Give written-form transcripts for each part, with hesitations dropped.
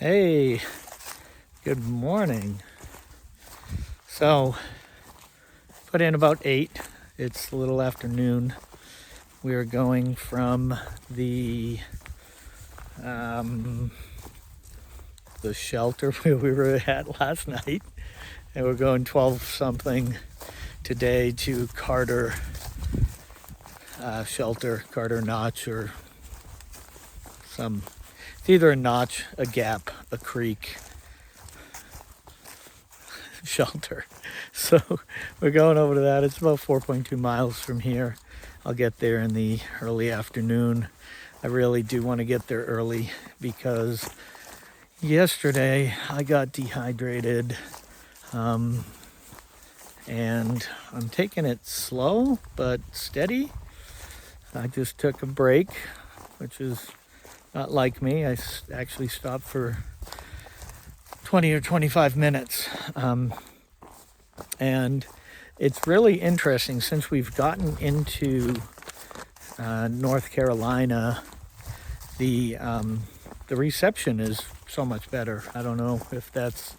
Hey, good morning. So, put in about 8. It's a little afternoon. We are going from the shelter where we were at last night, and we're going 12 something today to Carter shelter, Carter Notch, or some. It's either a notch, a gap, a creek shelter. So we're going over to that. It's about 4.2 miles from here. I'll get there in the early afternoon. I really do want to get there early because yesterday I got dehydrated, and I'm taking it slow but steady. I just took a break, which is not like me. I actually stopped for 20 or 25 minutes. And it's really interesting since we've gotten into North Carolina, the reception is so much better. I don't know if that's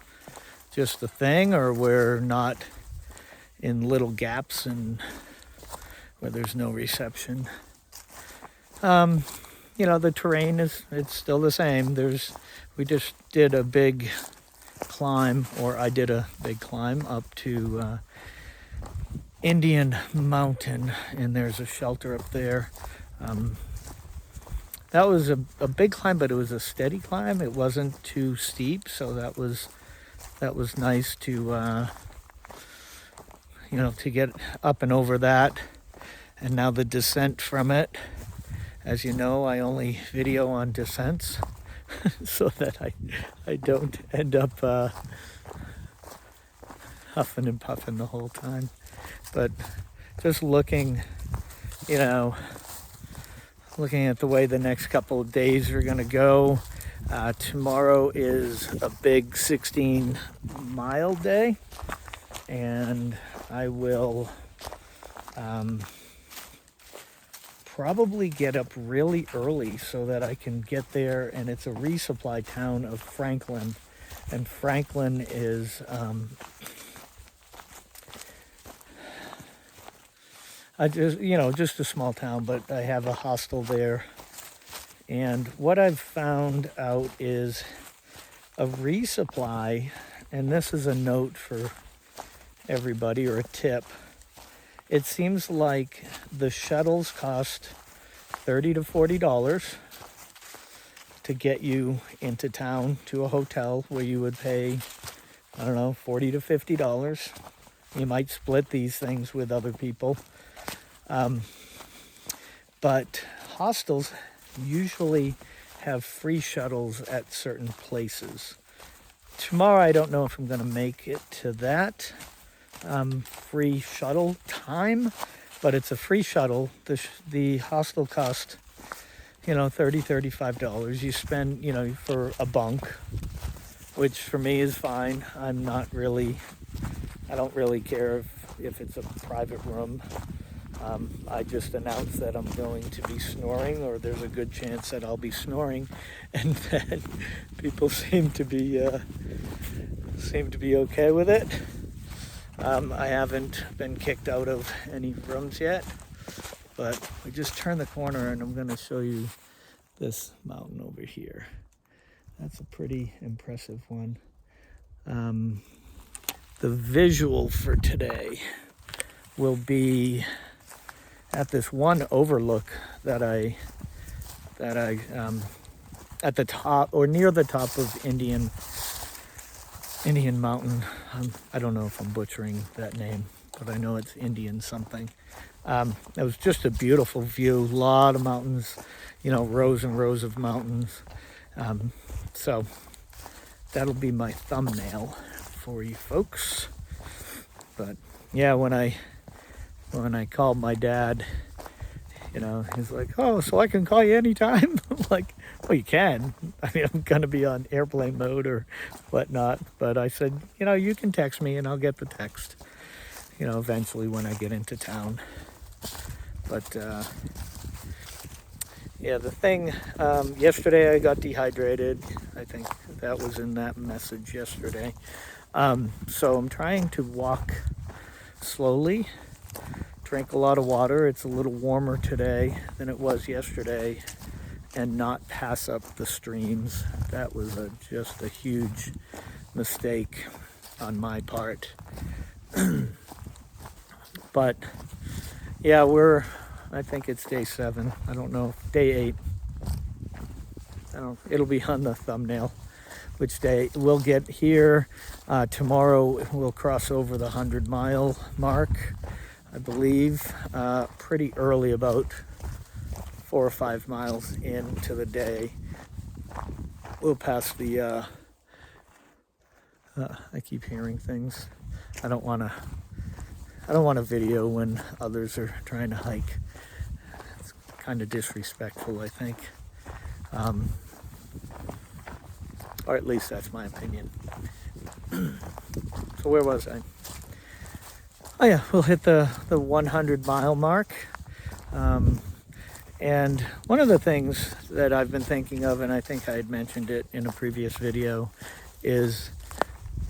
just a thing or we're not in little gaps and where there's no reception. The terrain it's still the same. We just did a big climb, or I did a big climb up to Indian Mountain, and there's a shelter up there. That was a big climb, but it was a steady climb. It wasn't too steep, so that was nice to to get up and over that. And now the descent from it. As you know, I only video on descents so that I don't end up huffing and puffing the whole time. But just looking at the way the next couple of days are going to go. Tomorrow is a big 16-mile day, and I will probably get up really early so that I can get there. And it's a resupply town of Franklin, and Franklin is just a small town, but I have a hostel there. And what I've found out is a resupply, and this is a note for everybody, or a tip. It seems like the shuttles cost $30 to $40 to get you into town to a hotel where you would pay, $40 to $50. You might split these things with other people. But hostels usually have free shuttles at certain places. Tomorrow, I don't know if I'm going to make it to that free shuttle time, but it's a free shuttle. The hostel cost, $35. You spend, for a bunk, which for me is fine. I don't really care if it's a private room. I just announced that I'm going to be snoring, or there's a good chance that I'll be snoring, and that people seem to be okay with it. I haven't been kicked out of any rooms yet, but we just turned the corner and I'm going to show you this mountain over here. That's a pretty impressive one. The visual for today will be at this one overlook that I at the top, or near the top of Indian Mountain. I don't know if I'm butchering that name, but I know it's Indian something. It was just a beautiful view, a lot of mountains, rows and rows of mountains. So that'll be my thumbnail for you folks. But yeah, when I called my dad, he's like, "Oh, so I can call you anytime?" I'm like, "Well, you can. I'm going to be on airplane mode or whatnot." But I said, you can text me and I'll get the text, eventually when I get into town. But, Yeah, the thing, yesterday I got dehydrated. I think that was in that message yesterday. So I'm trying to walk slowly, drink a lot of water. It's a little warmer today than it was yesterday, and not pass up the streams. That was just a huge mistake on my part. But yeah, I think it's day 7. I don't know, day 8. It'll be on the thumbnail which day we'll get here. Tomorrow we'll cross over the 100-mile mark, I believe, pretty early, about 4 or 5 miles into the day. We'll pass the, I keep hearing things. I don't want to video when others are trying to hike. It's kind of disrespectful, I think. Or at least that's my opinion. So where was I? Oh yeah, we'll hit the 100-mile mark. And one of the things that I've been thinking of, and I think I had mentioned it in a previous video, is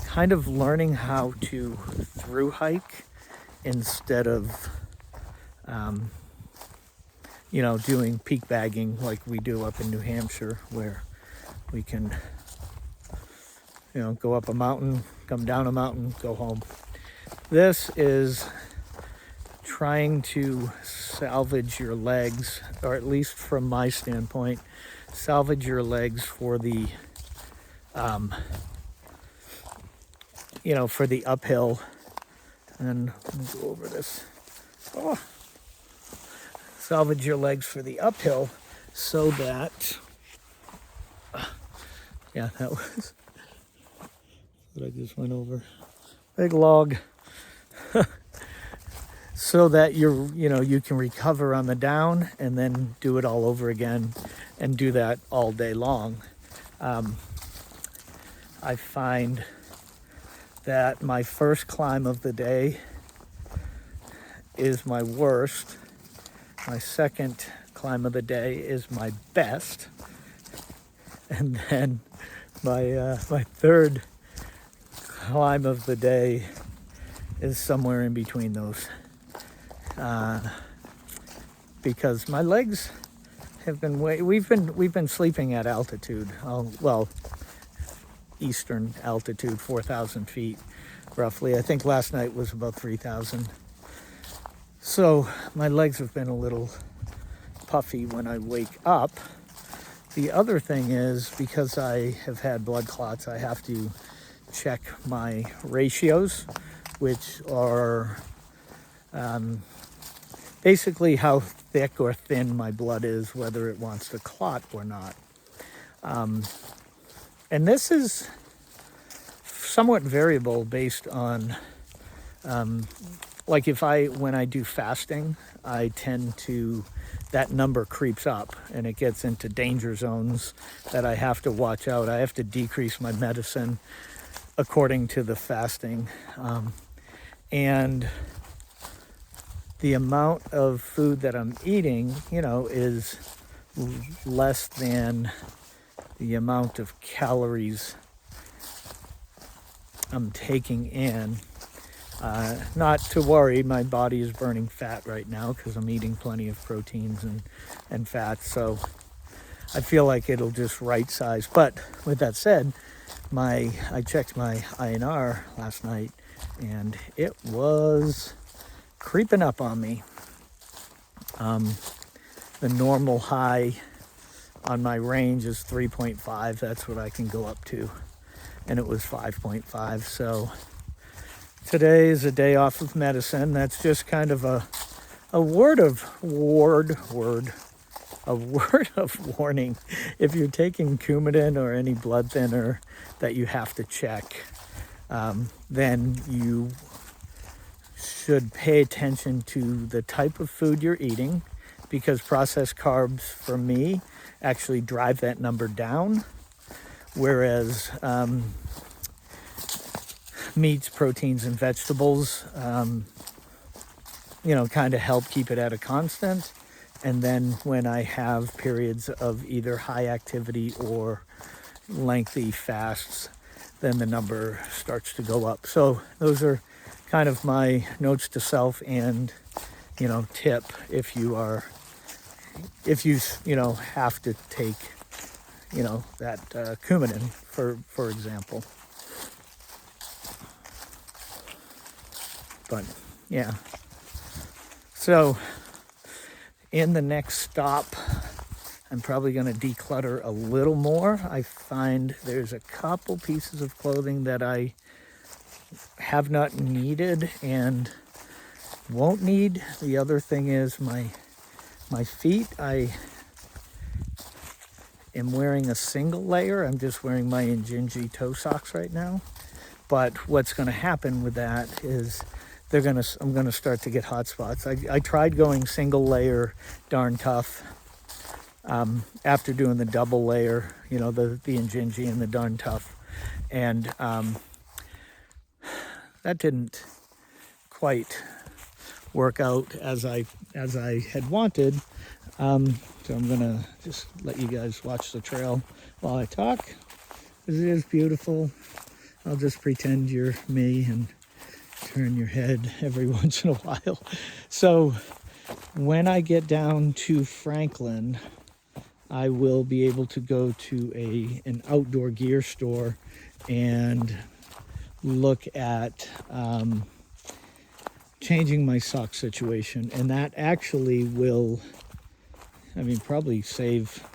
kind of learning how to through hike instead of, doing peak bagging like we do up in New Hampshire, where we can, go up a mountain, come down a mountain, go home. This is trying to salvage your legs, or at least from my standpoint, salvage your legs for the, for the uphill. And let me go over this. Oh. Salvage your legs for the uphill so that, yeah, that was what I just went over. Big log. So that you can recover on the down and then do it all over again, and do that all day long. I find that my first climb of the day is my worst. My second climb of the day is my best. And then my third climb of the day is somewhere in between those. Because my legs have been we've been sleeping at altitude, eastern altitude, 4,000 feet roughly. I think last night was about 3,000. So my legs have been a little puffy when I wake up. The other thing is, because I have had blood clots, I have to check my ratios, which are basically how thick or thin my blood is, whether it wants to clot or not. And this is somewhat variable based on, when I do fasting, I tend to, that number creeps up and it gets into danger zones that I have to watch out. I have to decrease my medicine according to the fasting. And the amount of food that I'm eating, is less than the amount of calories I'm taking in. Not to worry, my body is burning fat right now because I'm eating plenty of proteins and fats, so I feel like it'll just right size. But with that said, I checked my INR last night and it was creeping up on me. The normal high on my range is 3.5. That's what I can go up to, and it was 5.5. So today is a day off of medicine. That's just kind of a word of warning. If you're taking Coumadin or any blood thinner that you have to check, then you should pay attention to the type of food you're eating, because processed carbs for me actually drive that number down, whereas meats, proteins, and vegetables, kind of help keep it at a constant. And then when I have periods of either high activity or lengthy fasts, then the number starts to go up. So those are kind of my notes to self and, tip if you have to take, that Coumadin, for example. But yeah, so in the next stop, I'm probably going to declutter a little more. I find there's a couple pieces of clothing that I have not needed and won't need. The other thing is my feet. I am wearing a single layer. I'm just wearing my Injinji toe socks right now. But what's going to happen with that is I'm going to start to get hot spots. I tried going single layer Darn Tough after doing the double layer, the Injinji and the Darn Tough, and that didn't quite work out as I had wanted. So I'm gonna just let you guys watch the trail while I talk. It is beautiful. I'll just pretend you're me and turn your head every once in a while. So when I get down to Franklin, I will be able to go to an outdoor gear store and look at changing my sock situation. And that actually will, probably save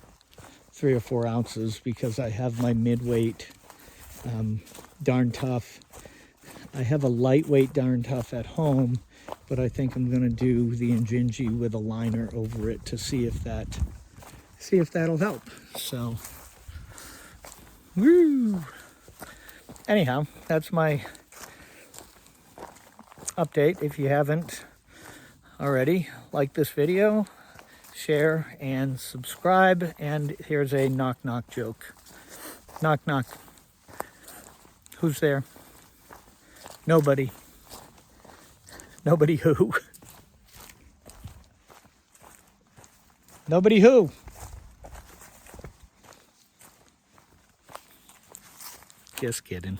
3 or 4 ounces, because I have my mid-weight Darn Tough. I have a lightweight Darn Tough at home, but I think I'm going to do the Injinji with a liner over it to see if that'll help. So, woo! Anyhow, that's my update. If you haven't already, like this video, share, and subscribe. And here's a knock knock joke. Knock knock. Who's there? Nobody. Nobody who? Nobody who? Just kidding.